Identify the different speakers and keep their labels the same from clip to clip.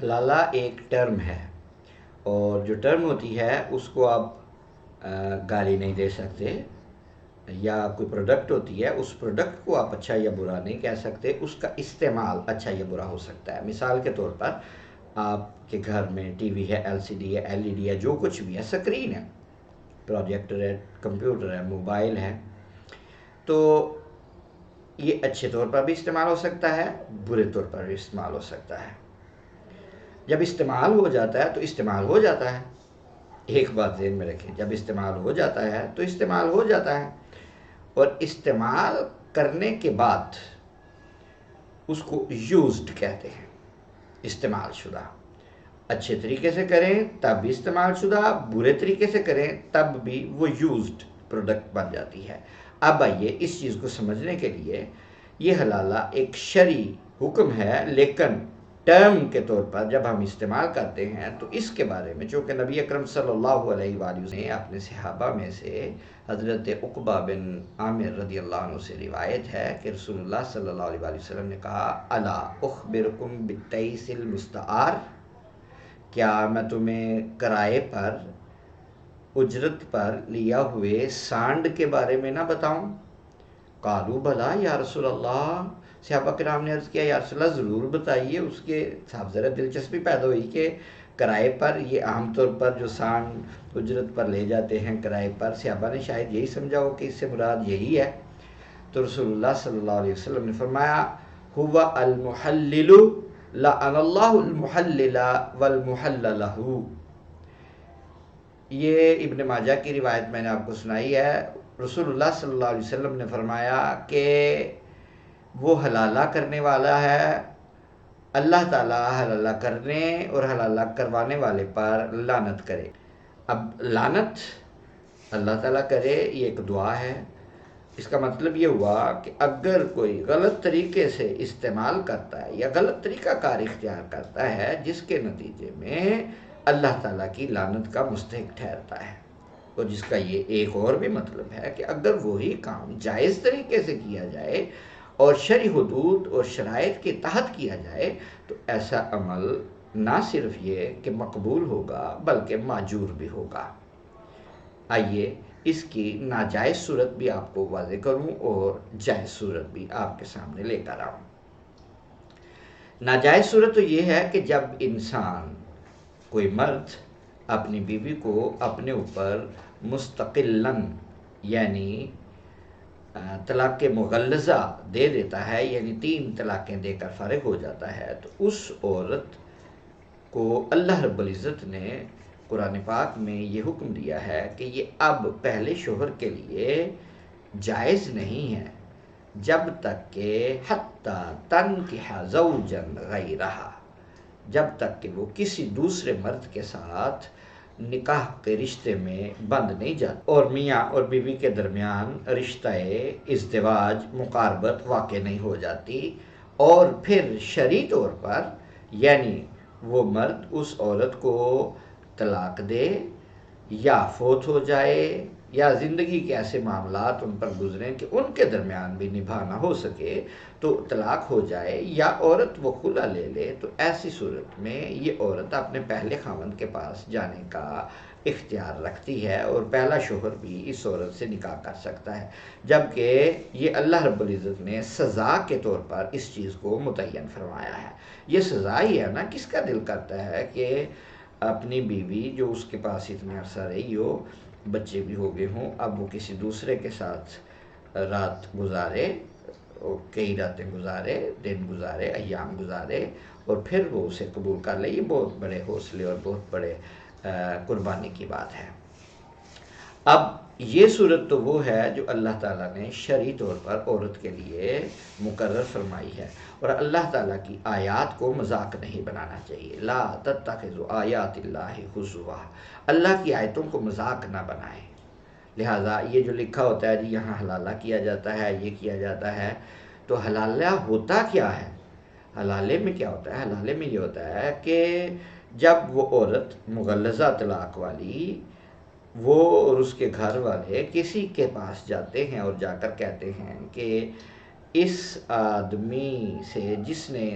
Speaker 1: حلالہ ایک ٹرم ہے، اور جو ٹرم ہوتی ہے اس کو آپ گالی نہیں دے سکتے، یا کوئی پروڈکٹ ہوتی ہے اس پروڈکٹ کو آپ اچھا یا برا نہیں کہہ سکتے، اس کا استعمال اچھا یا برا ہو سکتا ہے۔ مثال کے طور پر آپ کے گھر میں ٹی وی ہے، ایل سی ڈی ہے، ایل ای ڈی ہے، جو کچھ بھی ہے، اسکرین ہے، پروجیکٹر ہے، کمپیوٹر ہے، موبائل ہے، تو یہ اچھے طور پر بھی استعمال ہو سکتا ہے، برے طور پر بھی استعمال ہو سکتا ہے۔ جب استعمال ہو جاتا ہے تو استعمال ہو جاتا ہے، ایک بات ذہن میں رکھیں، جب استعمال ہو جاتا ہے تو استعمال ہو جاتا ہے، اور استعمال کرنے کے بعد اس کو یوزڈ کہتے ہیں، استعمال شدہ۔ اچھے طریقے سے کریں تب بھی استعمال شدہ، برے طریقے سے کریں تب بھی وہ یوزڈ پروڈکٹ بن جاتی ہے۔ اب آئیے اس چیز کو سمجھنے کے لیے، یہ حلالہ ایک شرعی حکم ہے، لیکن ٹرم کے طور پر جب ہم استعمال کرتے ہیں تو اس کے بارے میں، چونکہ نبی اکرم صلی اللہ علیہ وآلہ وسلم نے اپنے صحابہ میں سے حضرت عقبہ بن عامر رضی اللہ عنہ سے روایت ہے کہ رسول اللہ صلی اللہ علیہ وآلہ وسلم نے کہا، الا اخبرکم بالتیس المستعار، کیا میں تمہیں کرائے پر، اجرت پر لیا ہوئے سانڈ کے بارے میں نہ بتاؤں؟ قالوا بلا یا رسول اللہ، صحابہ کرام نے عرض کیا، یا رسول اللہ ضرور بتائیے۔ اس کے صاحب ذرا دلچسپی پیدا ہوئی کہ کرائے پر، یہ عام طور پر جو سانڈ اجرت پر لے جاتے ہیں کرائے پر، صحابہ نے شاید یہی سمجھا ہو کہ اس سے مراد یہی ہے، تو رسول اللہ صلی اللہ علیہ وسلم نے فرمایا، ہوا المحلل لعن اللہ المحلل والمحلل لہ۔ یہ ابن ماجہ کی روایت میں نے آپ کو سنائی ہے۔ رسول اللہ صلی اللہ علیہ وسلم نے فرمایا کہ وہ حلالہ کرنے والا ہے، اللہ تعالیٰ حلالہ کرنے اور حلالہ کروانے والے پر لعنت کرے۔ اب لعنت اللہ تعالیٰ کرے، یہ ایک دعا ہے۔ اس کا مطلب یہ ہوا کہ اگر کوئی غلط طریقے سے استعمال کرتا ہے یا غلط طریقہ کار اختیار کرتا ہے، جس کے نتیجے میں اللہ تعالیٰ کی لعنت کا مستحق ٹھہرتا ہے، اور جس کا یہ ایک اور بھی مطلب ہے کہ اگر وہی کام جائز طریقے سے کیا جائے اور شرعی حدود اور شرائط کے تحت کیا جائے تو ایسا عمل نہ صرف یہ کہ مقبول ہوگا بلکہ ماجور بھی ہوگا۔ آئیے اس کی ناجائز صورت بھی آپ کو واضح کروں اور جائز صورت بھی آپ کے سامنے لے کر آؤں۔ ناجائز صورت تو یہ ہے کہ جب انسان، کوئی مرد اپنی بیوی کو اپنے اوپر مستقلاً، یعنی طلاق مغلظہ دے دیتا ہے، یعنی 3 طلاقیں دے کر فارغ ہو جاتا ہے، تو اس عورت کو اللہ رب العزت نے قرآن پاک میں یہ حکم دیا ہے کہ یہ اب پہلے شوہر کے لیے جائز نہیں ہے جب تک کہ حتی تنکح زوجا غیرہ، جب تک کہ وہ کسی دوسرے مرد کے ساتھ نکاح کے رشتے میں بند نہیں جاتا اور میاں اور بیوی کے درمیان رشتہ ازدواج مقاربت واقع نہیں ہو جاتی، اور پھر شرعی طور پر یعنی وہ مرد اس عورت کو طلاق دے یا فوت ہو جائے یا زندگی کے ایسے معاملات ان پر گزریں کہ ان کے درمیان بھی نبھا نہ ہو سکے تو طلاق ہو جائے، یا عورت وہ خلا لے لے، تو ایسی صورت میں یہ عورت اپنے پہلے خاوند کے پاس جانے کا اختیار رکھتی ہے، اور پہلا شوہر بھی اس عورت سے نکاح کر سکتا ہے، جبکہ یہ اللہ رب العزت نے سزا کے طور پر اس چیز کو متعین فرمایا ہے۔ یہ سزا ہی ہے نا، کس کا دل کرتا ہے کہ اپنی بیوی جو اس کے پاس اتنا عرصہ رہی ہو، بچے بھی ہو گئے ہوں، اب وہ کسی دوسرے کے ساتھ رات گزارے، کئی راتیں گزارے، دن گزارے، ایام گزارے، اور پھر وہ اسے قبول کر لے؟ یہ بہت بڑے حوصلے اور بہت بڑے قربانی کی بات ہے۔ اب یہ صورت تو وہ ہے جو اللہ تعالیٰ نے شرعی طور پر عورت کے لیے مقرر فرمائی ہے، اور اللہ تعالیٰ کی آیات کو مذاق نہیں بنانا چاہیے۔ لا تتخذوا آیات اللہ ہزوا، اللہ کی آیتوں کو مذاق نہ بنائیں۔ لہٰذا یہ جو لکھا ہوتا ہے جی یہاں حلالہ کیا جاتا ہے، یہ کیا جاتا ہے، تو حلالہ ہوتا کیا ہے؟ حلالے میں کیا ہوتا ہے؟ حلالے میں یہ ہوتا ہے کہ جب وہ عورت مغلظہ طلاق والی، وہ اور اس کے گھر والے کسی کے پاس جاتے ہیں اور جا کر کہتے ہیں کہ اس آدمی سے جس نے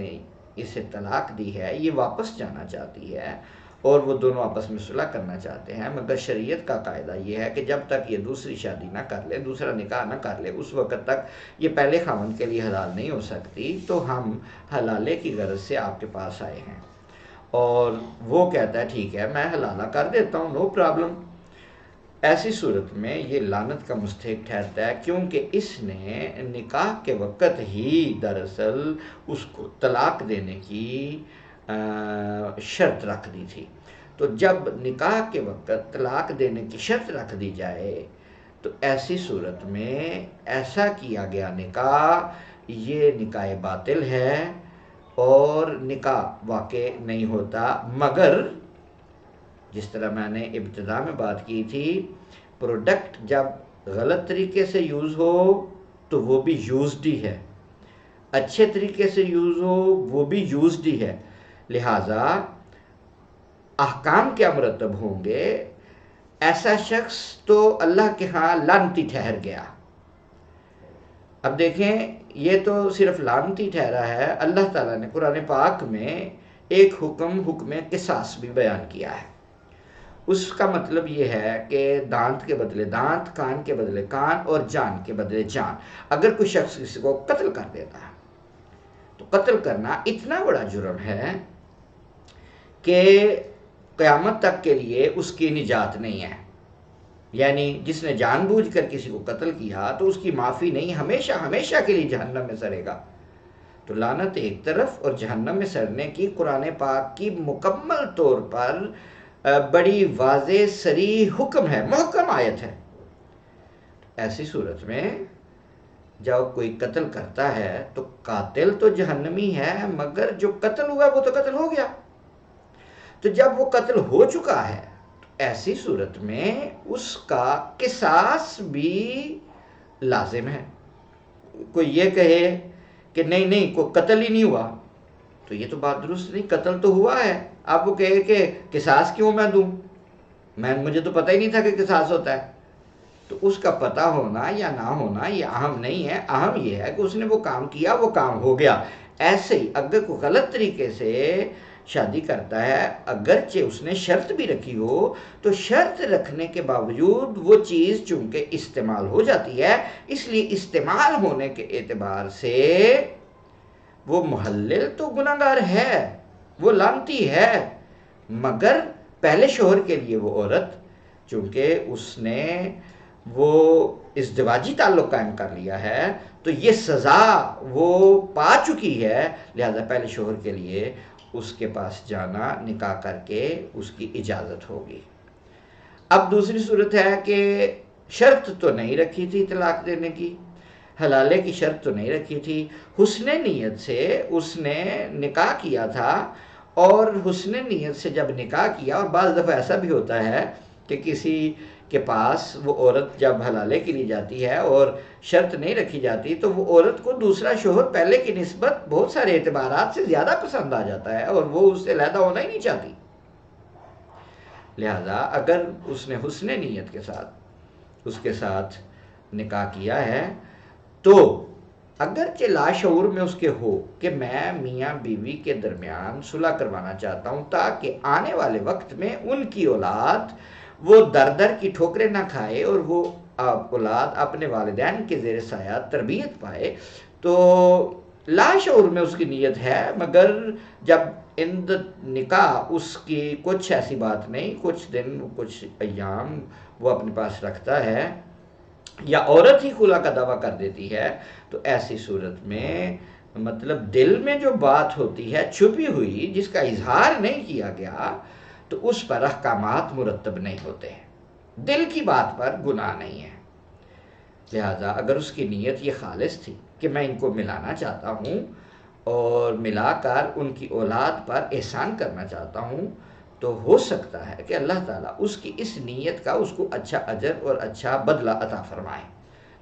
Speaker 1: اسے طلاق دی ہے یہ واپس جانا چاہتی ہے اور وہ دونوں آپس میں صلح کرنا چاہتے ہیں، مگر شریعت کا قاعدہ یہ ہے کہ جب تک یہ دوسری شادی نہ کر لے، دوسرا نکاح نہ کر لے، اس وقت تک یہ پہلے خاوند کے لیے حلال نہیں ہو سکتی۔ تو ہم حلالے کی غرض سے آپ کے پاس آئے ہیں، اور وہ کہتا ہے ٹھیک ہے میں حلالہ کر دیتا ہوں، نو پرابلم۔ ایسی صورت میں یہ لعنت کا مستحق ٹھہرتا ہے، کیونکہ اس نے نکاح کے وقت ہی دراصل اس کو طلاق دینے کی شرط رکھ دی تھی۔ تو جب نکاح کے وقت طلاق دینے کی شرط رکھ دی جائے تو ایسی صورت میں ایسا کیا گیا نکاح یہ نکاح باطل ہے اور نکاح واقع نہیں ہوتا، مگر جس طرح میں نے ابتدا میں بات کی تھی، پروڈکٹ جب غلط طریقے سے یوز ہو تو وہ بھی یوزڈ ہی ہے، اچھے طریقے سے یوز ہو وہ بھی یوزڈ ہی ہے، لہٰذا احکام کیا مرتب ہوں گے؟ ایسا شخص تو اللہ کے ہاں لعنتی ٹھہر گیا۔ اب دیکھیں یہ تو صرف لعنتی ٹھہرا ہے، اللہ تعالیٰ نے قرآن پاک میں ایک حکم قصاص بھی بیان کیا ہے۔ اس کا مطلب یہ ہے کہ دانت کے بدلے دانت، کان کے بدلے کان اور جان کے بدلے جان۔ اگر کوئی شخص کسی کو قتل کر دیتا ہے تو قتل کرنا اتنا بڑا جرم ہے کہ قیامت تک کے لیے اس کی نجات نہیں ہے، یعنی جس نے جان بوجھ کر کسی کو قتل کیا تو اس کی معافی نہیں، ہمیشہ ہمیشہ کے لیے جہنم میں سڑے گا۔ تو لعنت ایک طرف اور جہنم میں سڑنے کی قرآن پاک کی مکمل طور پر بڑی واضح صریح حکم ہے، محکم آیت ہے۔ ایسی صورت میں جب کوئی قتل کرتا ہے تو قاتل تو جہنمی ہے، مگر جو قتل ہوا وہ تو قتل ہو گیا۔ تو جب وہ قتل ہو چکا ہے تو ایسی صورت میں اس کا قصاص بھی لازم ہے۔ کوئی یہ کہے کہ نہیں کوئی قتل ہی نہیں ہوا تو یہ تو بات درست نہیں، قتل تو ہوا ہے۔ آپ وہ کہے کہ قصاص کیوں میں دوں، مجھے تو پتہ ہی نہیں تھا کہ قصاص ہوتا ہے۔ تو اس کا پتہ ہونا یا نہ ہونا یہ اہم نہیں ہے، اہم یہ ہے کہ اس نے وہ کام کیا، وہ کام ہو گیا۔ ایسے ہی اگر کوئی غلط طریقے سے شادی کرتا ہے، اگرچہ اس نے شرط بھی رکھی ہو تو شرط رکھنے کے باوجود وہ چیز چونکہ استعمال ہو جاتی ہے، اس لیے استعمال ہونے کے اعتبار سے وہ محلل تو گناہگار ہے، وہ لعنتی ہے، مگر پہلے شوہر کے لیے وہ عورت چونکہ اس نے وہ ازدواجی تعلق قائم کر لیا ہے تو یہ سزا وہ پا چکی ہے، لہذا پہلے شوہر کے لیے اس کے پاس جانا، نکاح کر کے اس کی اجازت ہوگی۔ اب دوسری صورت ہے کہ شرط تو نہیں رکھی تھی طلاق دینے کی، حلالے کی شرط تو نہیں رکھی تھی، حسن نیت سے اس نے نکاح کیا تھا، اور حسن نیت سے جب نکاح کیا، اور بعض دفعہ ایسا بھی ہوتا ہے کہ کسی کے پاس وہ عورت جب حلالے کے لیے جاتی ہے اور شرط نہیں رکھی جاتی تو وہ عورت کو دوسرا شوہر پہلے کی نسبت بہت سارے اعتبارات سے زیادہ پسند آ جاتا ہے اور وہ اس سے علیحدہ ہونا ہی نہیں چاہتی۔ لہذا اگر اس نے حسن نیت کے ساتھ اس کے ساتھ نکاح کیا ہے تو اگرچہ لاشعور میں اس کے ہو کہ میں میاں بیوی کے درمیان صلح کروانا چاہتا ہوں تاکہ آنے والے وقت میں ان کی اولاد وہ در در کی ٹھوکریں نہ کھائے اور وہ اولاد اپنے والدین کے زیر سایہ تربیت پائے، تو لاشعور میں اس کی نیت ہے، مگر جب عند نکاح اس کی کچھ ایسی بات نہیں، کچھ دن کچھ ایام وہ اپنے پاس رکھتا ہے یا عورت ہی خلا کا دعویٰ کر دیتی ہے، تو ایسی صورت میں مطلب دل میں جو بات ہوتی ہے چھپی ہوئی جس کا اظہار نہیں کیا گیا تو اس پر احکامات مرتب نہیں ہوتے ہیں، دل کی بات پر گناہ نہیں ہے۔ لہذا اگر اس کی نیت یہ خالص تھی کہ میں ان کو ملانا چاہتا ہوں اور ملا کر ان کی اولاد پر احسان کرنا چاہتا ہوں، تو ہو سکتا ہے کہ اللہ تعالیٰ اس کی اس نیت کا اس کو اچھا اجر اور اچھا بدلہ عطا فرمائے۔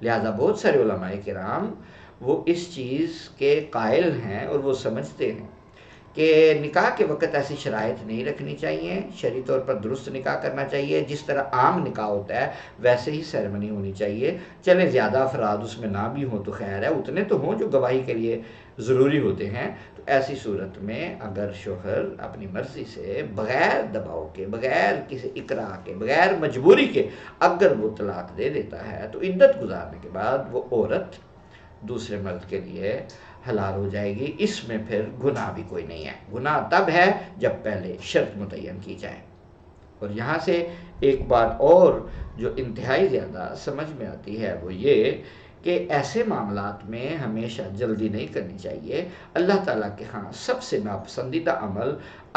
Speaker 1: لہذا بہت سارے علماء کرام وہ اس چیز کے قائل ہیں اور وہ سمجھتے ہیں کہ نکاح کے وقت ایسی شرائط نہیں رکھنی چاہیے، شرعی طور پر درست نکاح کرنا چاہیے، جس طرح عام نکاح ہوتا ہے ویسے ہی سیرمنی ہونی چاہیے، چلے زیادہ افراد اس میں نہ بھی ہوں تو خیر ہے، اتنے تو ہوں جو گواہی کے لیے ضروری ہوتے ہیں، تو تو ایسی صورت میں اگر شوہر اپنی مرضی سے بغیر دباؤ کے، بغیر کسی اکراہ کے، بغیر مجبوری کے اگر وہ طلاق دے دیتا ہے تو عدت گزارنے کے بعد وہ عورت دوسرے مرد کے لیے حلال ہو جائے گی. اس میں پھر گناہ بھی کوئی نہیں ہے. گناہ تب ہے جب پہلے شرط متعین کی جائے. اور یہاں سے ایک بات اور جو انتہائی زیادہ سمجھ میں آتی ہے وہ یہ کہ ایسے معاملات میں ہمیشہ جلدی نہیں کرنی چاہیے. اللہ تعالیٰ کے ہاں سب سے ناپسندیدہ عمل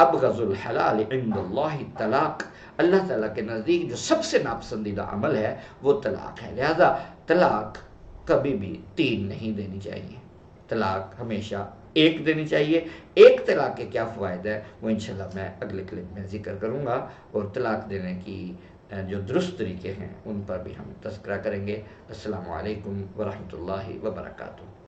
Speaker 1: ابغض الحلال عند اللہ طلاق. اللہ تعالیٰ کے نزدیک جو سب سے ناپسندیدہ عمل ہے وہ طلاق ہے. لہذا طلاق کبھی بھی 3 نہیں دینی چاہیے. طلاق ہمیشہ 1 دینی چاہیے. ایک طلاق کے کیا فوائد ہیں وہ انشاءاللہ میں اگلے کلپ میں ذکر کروں گا، اور طلاق دینے کی جو درست طریقے ہیں ان پر بھی ہم تذکرہ کریں گے. السلام علیکم ورحمۃ اللہ وبرکاتہ.